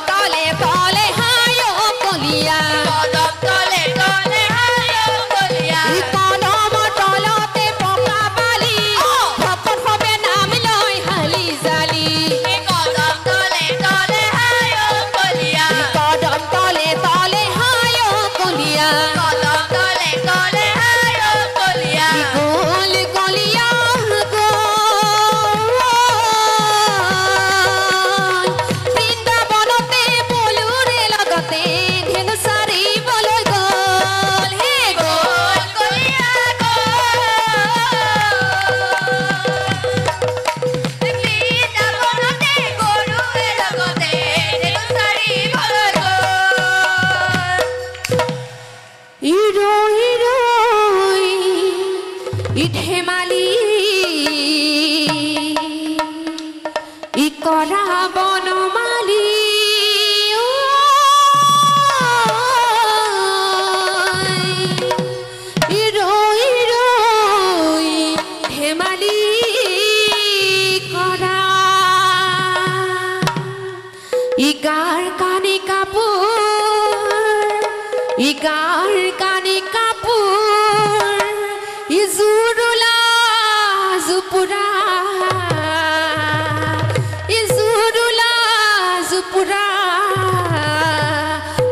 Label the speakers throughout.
Speaker 1: Tole, tole, hayo করা বনমালী রই রই হেমালি করা ইগার কানে কাপড় ইগার কানে কাপড় ইজুরুলা জুপুরা ইজুরুলা জুপুরা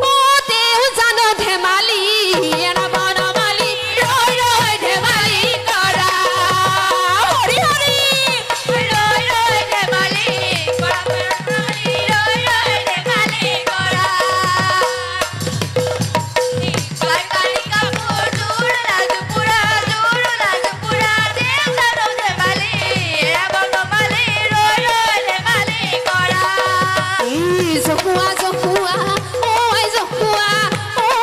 Speaker 1: ও দেউ জানো ধেমালি এরা বনমালী রই রই ধেমালি করা হরি হরি রই রই ধেমালি করা বনমালী রই রই ধেমালি করা কালি কাপড় জুরুলা জুপুরা দেউ জানো ধেমালি এরা বনমালী রই রই ধেমালি করা জকুয়া জকুয়া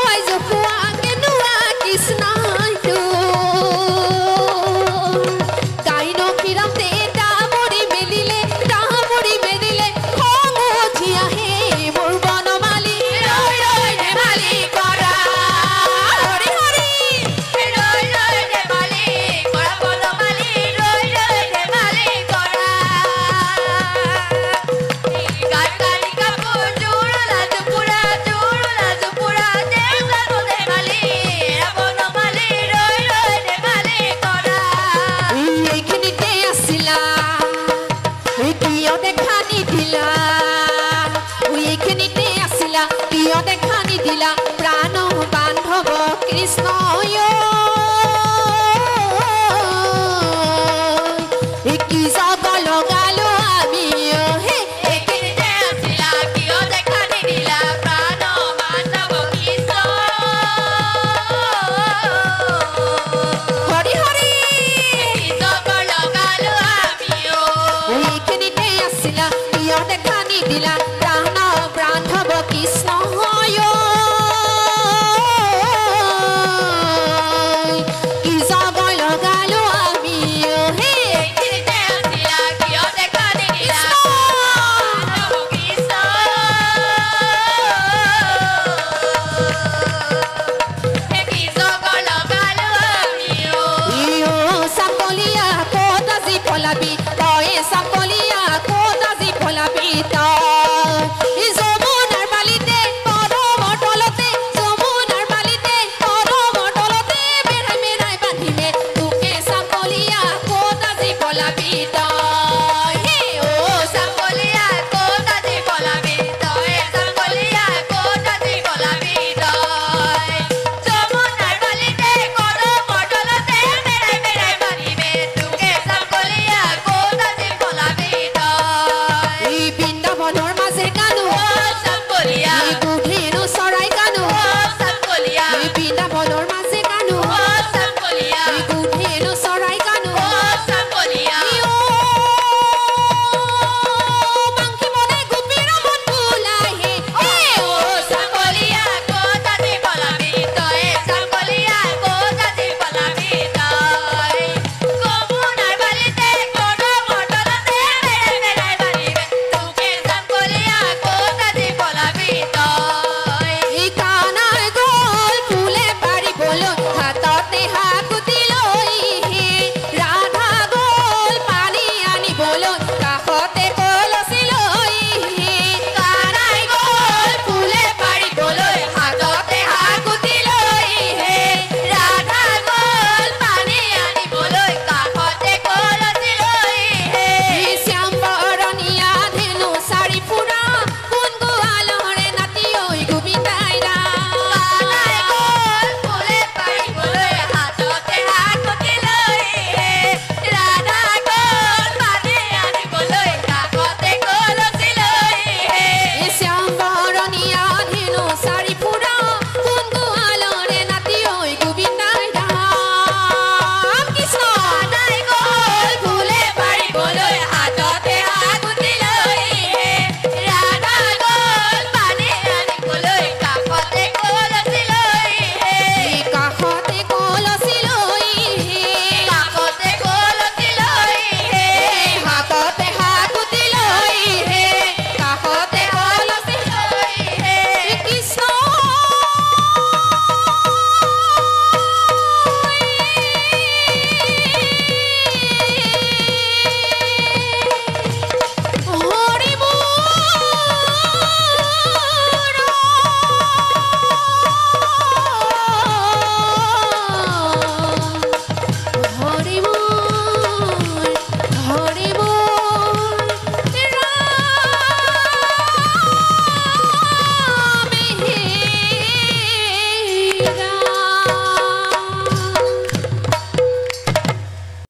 Speaker 1: ওই জকুয়া কেনুয়া কৃষ্ণাইতো কাইনো কিরমতে ডামরি মেলিলে খং উঠিয়া হে মোর বনমালী রই রই ধেমালি করা হরি হরি রই রই ধেমালি করা বনমালী রই রই ধেমালি করা কালি কাপড় জুরুলা জুপুরা দেউ জানো ধেমালি এরা বনমালী রই রই ধেমালি করা এইখিনিতে আসিলা কিয় দেখা নিদিলা এইখিনিতে আসিলা কিয় দেখা নিদিলা প্রাণ বান্ধৱ কৃষ্ণ কি যাব লগালো আমি হে এইখিনিতে আসিলা কিয় দেখা নিদিলা প্রাণ বান্ধৱ কৃষ্ণ হৰি হৰি কি যাব লগালো আমি এইখিনিতে আসিলা কিয় দেখা নিদিলা